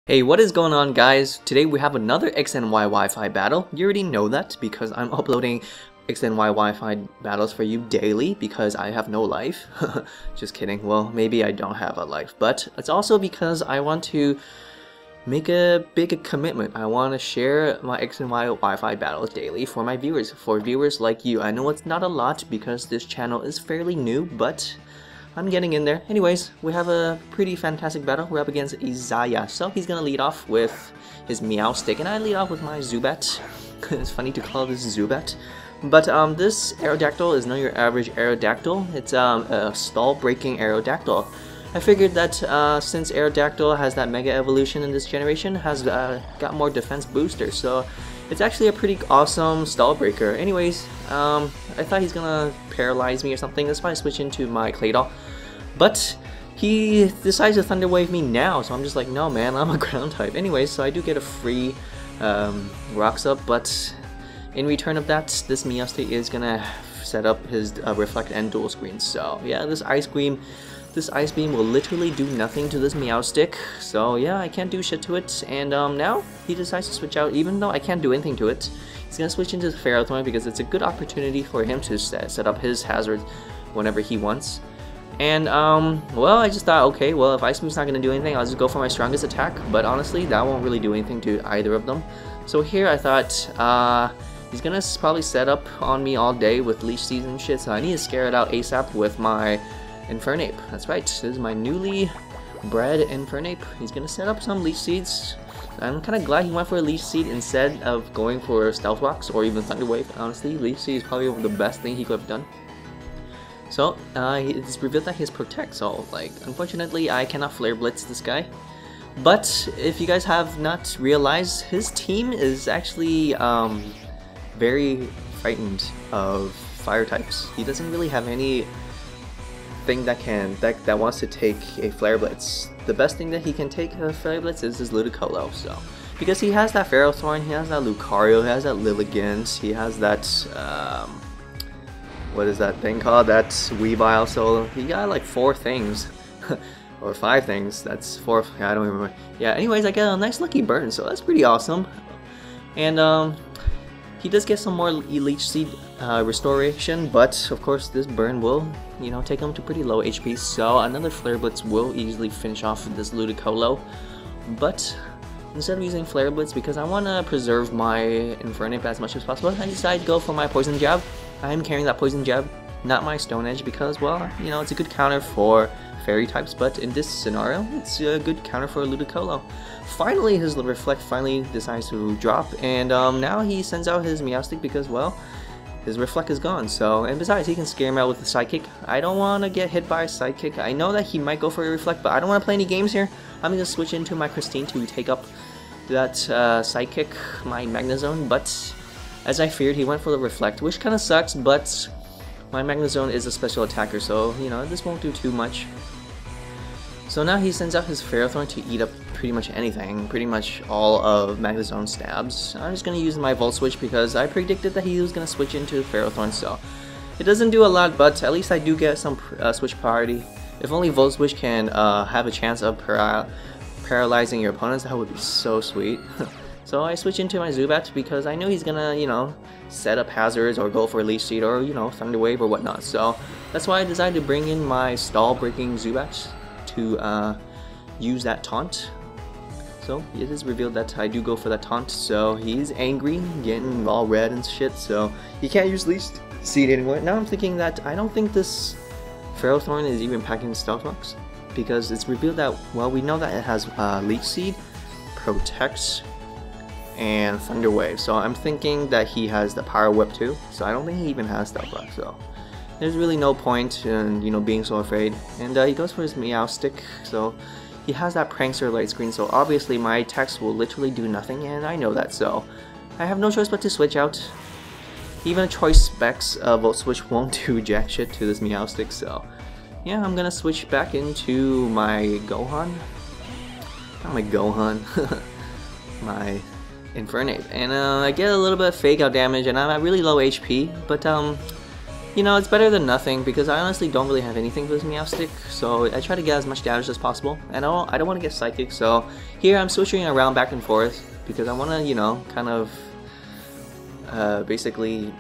Hey, what is going on, guys? Today we have another XNY Wi-Fi battle. You already know that because I'm uploading XNY Wi-Fi battles for you daily because I have no life. Just kidding. Well, maybe I don't have a life, but it's also because I want to make a big commitment. I want to share my XNY Wi-Fi battles daily for my viewers, for viewers like you. I know it's not a lot because this channel is fairly new, but I'm getting in there. Anyways, we have a pretty fantastic battle. We're up against Izaya. So he's gonna lead off with his Meowstic, and I lead off with my Zubat. It's funny to call this Zubat. But this Aerodactyl is not your average Aerodactyl. It's a stall-breaking Aerodactyl. I figured that since Aerodactyl has that Mega Evolution in this generation, has got more defense boosters, so it's actually a pretty awesome stall breaker. Anyways, I thought he's gonna paralyze me or something. That's why I switched into my Claydol. But he decides to Thunder Wave me now, so I'm just like, no man, I'm a ground type. Anyways, so I do get a free Rocks Up, but in return of that, this Meowstic is gonna set up his Reflect and Dual Screen. So yeah, this Ice Beam will literally do nothing to this Meowstic. So yeah, I can't do shit to it. And now he decides to switch out, even though I can't do anything to it. He's gonna switch into the Ferrothorn because it's a good opportunity for him to set up his hazard whenever he wants. And well, I just thought, okay, well, if Ice Beam's not gonna do anything, I'll just go for my strongest attack. But honestly, that won't really do anything to either of them. So here I thought, he's gonna probably set up on me all day with Leech Seeds and shit. So I need to scare it out ASAP with my Infernape. That's right, this is my newly bred Infernape. He's gonna set up some Leech Seeds. I'm kind of glad he went for a Leech Seed instead of going for Stealth Rocks or even Thunder Wave. Honestly, Leech Seed is probably the best thing he could have done. So, it's revealed that he has Protect, so, like, unfortunately, I cannot Flare Blitz this guy. But, if you guys have not realized, his team is actually, very frightened of Fire types. He doesn't really have any thing that wants to take a Flare Blitz. The best thing that he can take a Flare Blitz is his Ludicolo, so because he has that Ferrothorn, he has that Lucario, he has that Lilligant, he has that what is that thing called? That Weavile, so he got like 4 things. Or 5 things, that's 4, I don't remember. Yeah, anyways, I got a nice lucky burn, so that's pretty awesome. And he does get some more Leech Seed restoration, but of course this burn will, you know, take him to pretty low HP, so another Flare Blitz will easily finish off this Ludicolo. But instead of using Flare Blitz, because I want to preserve my Infernape as much as possible, I decided to go for my Poison Jab. I am carrying that Poison Jab, not my Stone Edge, because, well, you know, it's a good counter for Fairy types, but in this scenario, it's a good counter for Ludicolo. Finally, his Reflect finally decides to drop, and now he sends out his Meowstic because, well, his Reflect is gone. So, and besides, he can scare him out with a Psychic. I don't want to get hit by a Psychic. I know that he might go for a Reflect, but I don't want to play any games here. I'm going to switch into my Christine to take up that Psychic, my Magnezone, but as I feared, he went for the Reflect, which kind of sucks, but my Magnezone is a special attacker, so, you know, this won't do too much. So now he sends out his Ferrothorn to eat up pretty much anything, pretty much all of Magnezone stabs. I'm just going to use my Volt Switch because I predicted that he was going to switch into Ferrothorn, so it doesn't do a lot, but at least I do get some switch priority. If only Volt Switch can have a chance of paralyzing your opponents, that would be so sweet. So I switch into my Zubat because I know he's gonna, you know, set up hazards or go for Leech Seed or, you know, Thunder Wave or whatnot. So that's why I decided to bring in my stall breaking Zubat to use that taunt. So it is revealed that I do go for that taunt, so he's angry, getting all red and shit, so he can't use Leech Seed anymore. Now I'm thinking that I don't think this Ferrothorn is even packing Stealth Rocks, because it's revealed that, well, we know that it has Leech Seed, Protect, and Thunder Wave, so I'm thinking that he has the Power Whip too, so I don't think he even has Stealth Rock, so there's really no point in, you know, being so afraid. And he goes for his Meowstic, so he has that Prankster Light Screen, so obviously my attacks will literally do nothing, and I know that, so I have no choice but to switch out. Even a Choice Specs Volt Switch won't do jack shit to this Meowstic, so yeah, I'm gonna switch back into my Gohan. Not my Gohan, my Infernape, and I get a little bit of fake out damage, and I'm at really low HP, but you know, it's better than nothing because I honestly don't really have anything for this Meowstic, so I try to get as much damage as possible, and I don't want to get Psychic, so here I'm switching around back and forth because I want to, you know, kind of basically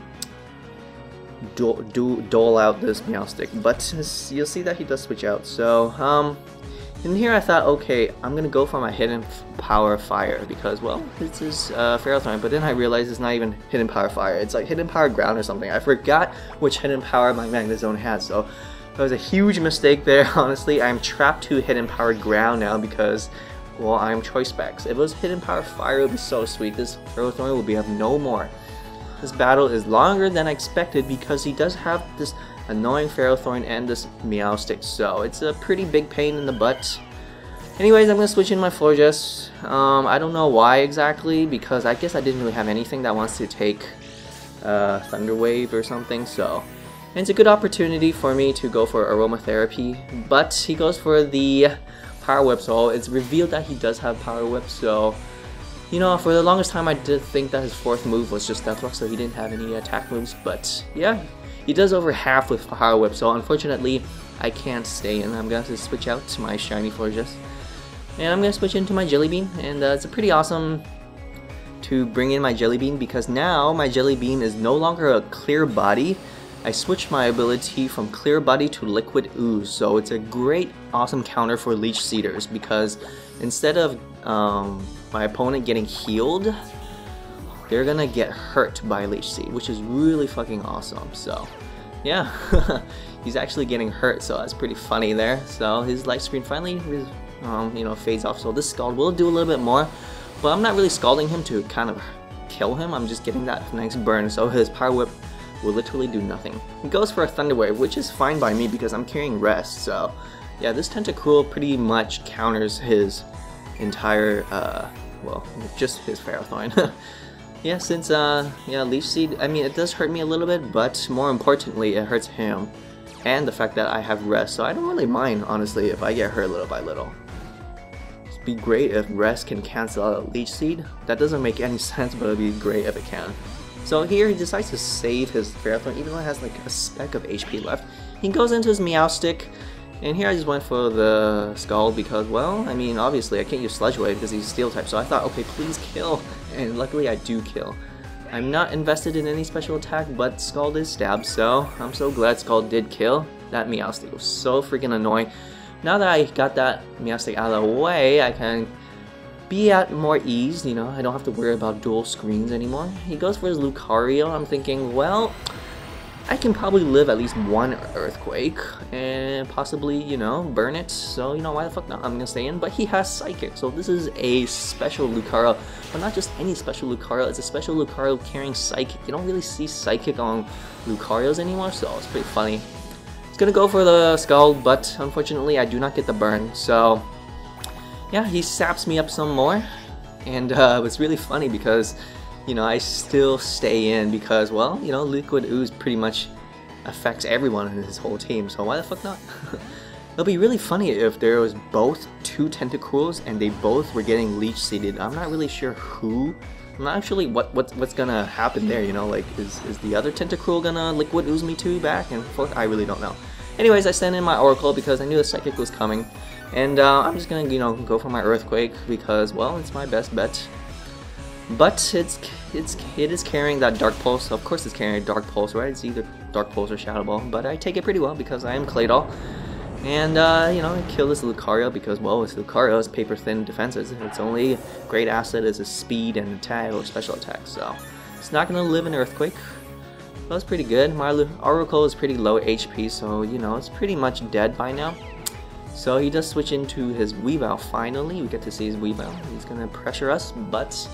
dole out this Meowstic, but you'll see that he does switch out. So in here I thought, okay, I'm gonna go for my Hidden Power Fire because, well, this is Ferrothorn, but then I realized it's not even Hidden Power Fire, it's like Hidden Power Ground or something. I forgot which Hidden Power my Magnezone had, so that was a huge mistake there. Honestly, I'm trapped to Hidden Power Ground now because, well, I'm Choice Specs. If it was Hidden Power Fire, it would be so sweet. This Ferrothorn will be of no more. This battle is longer than I expected because he does have this annoying Ferrothorn and this Meowstic, so it's a pretty big pain in the butt. Anyways, I'm gonna switch in my Florges. I don't know why exactly, because I guess I didn't really have anything that wants to take Thunder Wave or something, so and it's a good opportunity for me to go for Aromatherapy, but he goes for the Power Whip, so it's revealed that he does have Power Whip, so you know, for the longest time I did think that his fourth move was just Death Rock, so he didn't have any attack moves, but yeah, he does over half with Power Whip, so unfortunately I can't stay in. I'm going to switch out to my shiny Florges, and I'm going to switch into my Jelly Bean, and it's pretty awesome to bring in my Jelly Bean because now my Jelly Bean is no longer a Clear Body. I switched my ability from Clear Body to Liquid Ooze, so it's a great, awesome counter for Leech Seeders because instead of my opponent getting healed, they're gonna get hurt by Leech Seed, which is really fucking awesome. So yeah, he's actually getting hurt, so that's pretty funny there. So his life screen finally you know, fades off, so this Scald will do a little bit more, but I'm not really scalding him to kind of kill him. I'm just getting that nice burn, so his Power Whip will literally do nothing. He goes for a Thunder Wave, which is fine by me because I'm carrying Rest, so yeah, this Tentacruel pretty much counters his entire well, just his Ferrothorn. Yeah, since yeah, Leech Seed, I mean, it does hurt me a little bit, but more importantly it hurts him and the fact that I have Rest, so I don't really mind honestly if I get hurt little by little. It'd be great if Rest can cancel out a Leech Seed. That doesn't make any sense, but it'd be great if it can. So here he decides to save his Ferrothorn even though it has like a speck of HP left. He goes into his Meowstic, and here I just went for the Scald because, well, I mean, obviously I can't use Sludge Wave because he's Steel type, so I thought, okay, please kill, and luckily I do kill. I'm not invested in any special attack, but Scald is Stab, so I'm so glad Scald did kill. That Meowstic was so freaking annoying. Now that I got that Meowstic out of the way, I can be at more ease, you know, I don't have to worry about dual screens anymore. He goes for his Lucario. I'm thinking, well, I can probably live at least one Earthquake and possibly, you know, burn it, so, you know, why the fuck not? I'm gonna stay in, but he has Psychic, so this is a special Lucario, but not just any special Lucario, it's a special Lucario carrying Psychic. You don't really see Psychic on Lucarios anymore, so it's pretty funny. It's gonna go for the Scald, but unfortunately I do not get the burn, so yeah, he saps me up some more, and it's really funny because, you know, I still stay in because, well, you know, Liquid Ooze pretty much affects everyone in his whole team, so why the fuck not? It'll be really funny if there was both two Tentacruels and they both were getting Leech Seeded. I'm not really sure who. I'm not actually what's gonna happen there, you know, like is the other Tentacruel gonna Liquid Ooze me too back and forth? I really don't know. Anyways, I sent in my Oracle because I knew the Psychic was coming, and I'm just gonna, you know, go for my Earthquake because, well, it's my best bet. But it is carrying that Dark Pulse. Of course it's carrying Dark Pulse, right? It's either Dark Pulse or Shadow Ball, but I take it pretty well because I am Claydol. And, you know, kill this Lucario because, well, it's Lucario's paper thin defenses. Its only great asset is its speed and attack or special attack, so it's not going to live in Earthquake. That was pretty good. My Oracle is pretty low HP, so, you know, it's pretty much dead by now. So he does switch into his Weavile finally. We get to see his Weavile. He's going to pressure us, but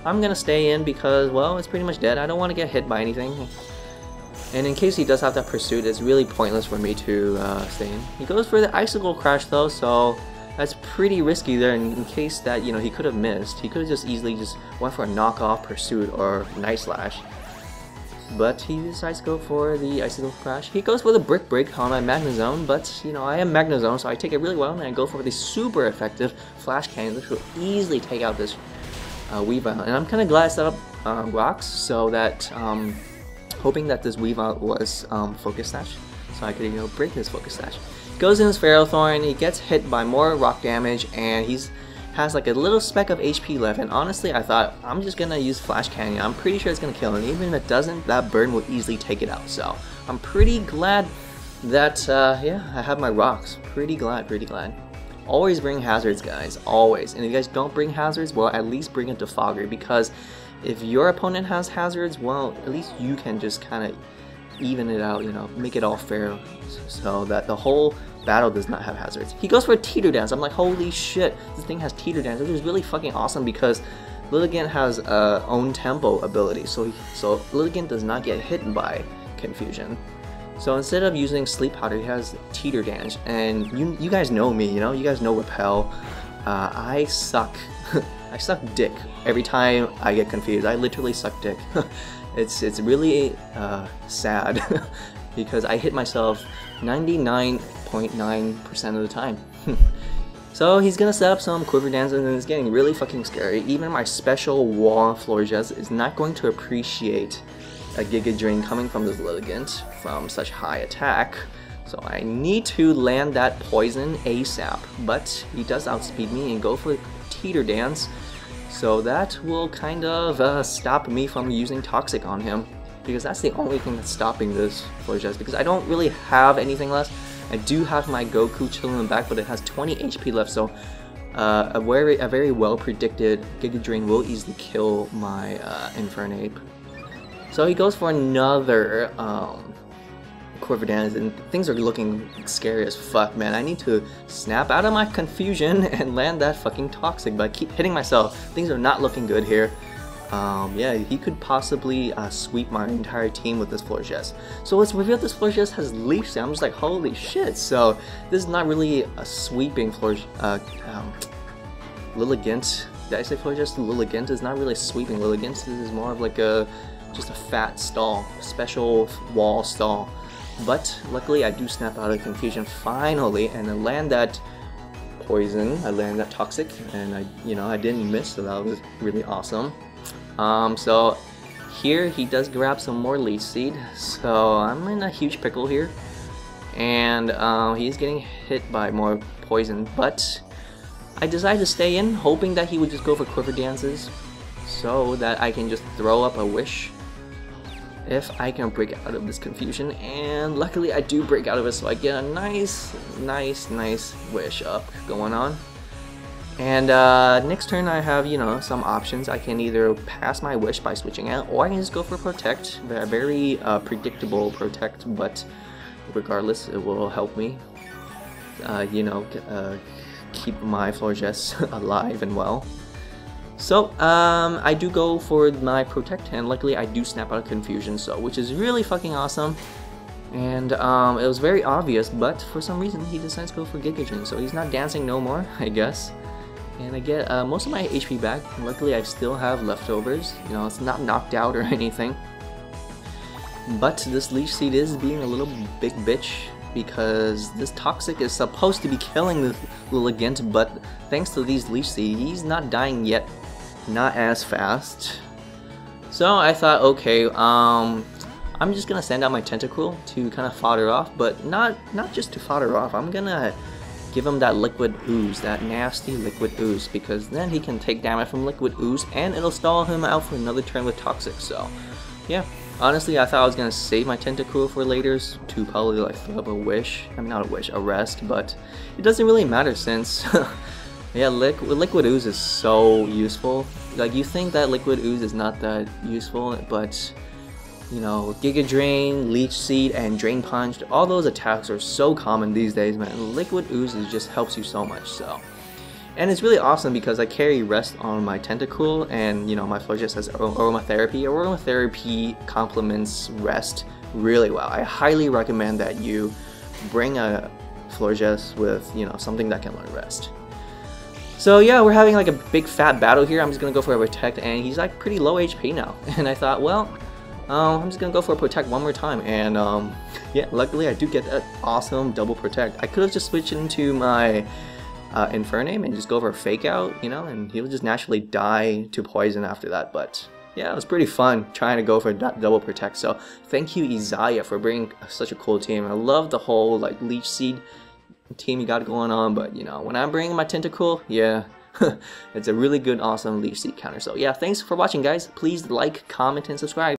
I'm gonna stay in because, well, it's pretty much dead. I don't want to get hit by anything. And in case he does have that Pursuit, it's really pointless for me to stay in. He goes for the Icicle Crash though, so that's pretty risky there in case that, you know, he could have missed. He could have just easily just went for a knockoff Pursuit or Night Slash. But he decides to go for the Icicle Crash. He goes for the Brick Break on my Magnezone, but, you know, I am Magnezone, so I take it really well, and I go for the super effective Flash Cannon, which will easily take out this Weavile. And I'm kind of glad I set up rocks so that hoping that this Weavile was Focus Sash, so I could, you know, break his Focus Sash. Goes in his Ferrothorn, he gets hit by more rock damage, and has like a little speck of HP left. And honestly, I thought I'm just gonna use Flash Canyon. I'm pretty sure it's gonna kill him. Even if it doesn't, that burn will easily take it out. So I'm pretty glad that yeah, I have my rocks. Pretty glad. Always bring hazards, guys. Always. And if you guys don't bring hazards, well, at least bring a Defogger, because if your opponent has hazards, well, at least you can just kind of even it out, you know, make it all fair, so that the whole battle does not have hazards. He goes for a Teeter Dance. I'm like, holy shit, this thing has Teeter Dance, which is really fucking awesome because Lilligant has own tempo ability, so Lilligant does not get hit by Confusion. So instead of using Sleep Powder, he has Teeter Dance, and you guys know me, you know, you guys know Repel. I suck. I suck dick every time I get confused. I literally suck dick. It's really sad because I hit myself 99.9% of the time. So he's gonna set up some Quiver Dances, and it's getting really fucking scary. Even my special wall Florges is not going to appreciate a Giga Drain coming from this Lilligant from such high attack. So I need to land that poison ASAP, but he does outspeed me and go for Teeter Dance. So that will kind of stop me from using Toxic on him, because that's the only thing that's stopping this Florges, because I don't really have anything left. I do have my Goku chilling in the back, but it has 20 HP left, so a very well predicted Giga Drain will easily kill my Infernape. So he goes for another Quiver Dance, and things are looking scary as fuck, man. I need to snap out of my confusion and land that fucking Toxic, but I keep hitting myself. Things are not looking good here. Yeah, he could possibly sweep my entire team with this Florges. So it's revealed this Florges has Leaf Seed. I'm just like, holy shit. So this is not really a sweeping Lilligant. Did I say Florges? Lilligant is not really sweeping Lilligant. This is more of like just a fat stall, special wall stall. But luckily I do snap out of confusion finally, and I land that poison, I land that Toxic, and I didn't miss, so that was really awesome. So here he does grab some more Leech Seed, so I'm in a huge pickle here, and he's getting hit by more poison, but I decided to stay in, hoping that he would just go for Quiver Dances so that I can just throw up a wish if I can break out of this confusion. And luckily I do break out of it, so I get a nice wish up going on. And next turn I have, you know, some options. I can either pass my wish by switching out, or I can just go for Protect. Very predictable Protect, but regardless it will help me keep my Florges alive and well. So I do go for my Protect, and luckily I do snap out of confusion, so which is really fucking awesome. And it was very obvious, but for some reason he decides to go for Giga Drain, so he's not dancing no more, I guess. And I get most of my HP back. Luckily I still have leftovers, you know, it's not knocked out or anything. But this Leech Seed is being a little big bitch, because this Toxic is supposed to be killing the Lilligant, but thanks to these Leech Seed, he's not dying yet, not as fast. So I thought, okay, I'm just gonna send out my Tentacruel to kind of fodder off, but not just to fodder off. I'm gonna give him that Liquid Ooze, that nasty Liquid Ooze, because then he can take damage from Liquid Ooze, and it'll stall him out for another turn with Toxic. So yeah. Honestly, I thought I was gonna save my Tentacruel for later to probably like throw up a wish. I mean, not a wish, a rest, but it doesn't really matter since yeah, Liquid Ooze is so useful. Like, you think that Liquid Ooze is not that useful, but you know, Giga Drain, Leech Seed, and Drain Punch, all those attacks are so common these days, man. Liquid Ooze just helps you so much, so. And it's really awesome because I carry Rest on my Tentacruel, and you know, my Florges has Aromatherapy. Aromatherapy complements Rest really well. I highly recommend that you bring a Florges with, you know, something that can learn Rest. So yeah, we're having like a big fat battle here. I'm just gonna go for a Protect, and he's like pretty low HP now. And I thought, well, I'm just gonna go for a Protect one more time, and yeah, luckily I do get that awesome double Protect. I could have just switched into my Infernape and just go for a Fake Out, you know, and he'll just naturally die to poison after that, but yeah, it was pretty fun trying to go for that double protect. So thank you, Isaiah, for bringing such a cool team. I love the whole like Leech Seed team you got going on, but you know, when I'm bringing my Tentacool, yeah, it's a really good, awesome Leech Seed counter. So yeah, thanks for watching, guys. Please like, comment, and subscribe.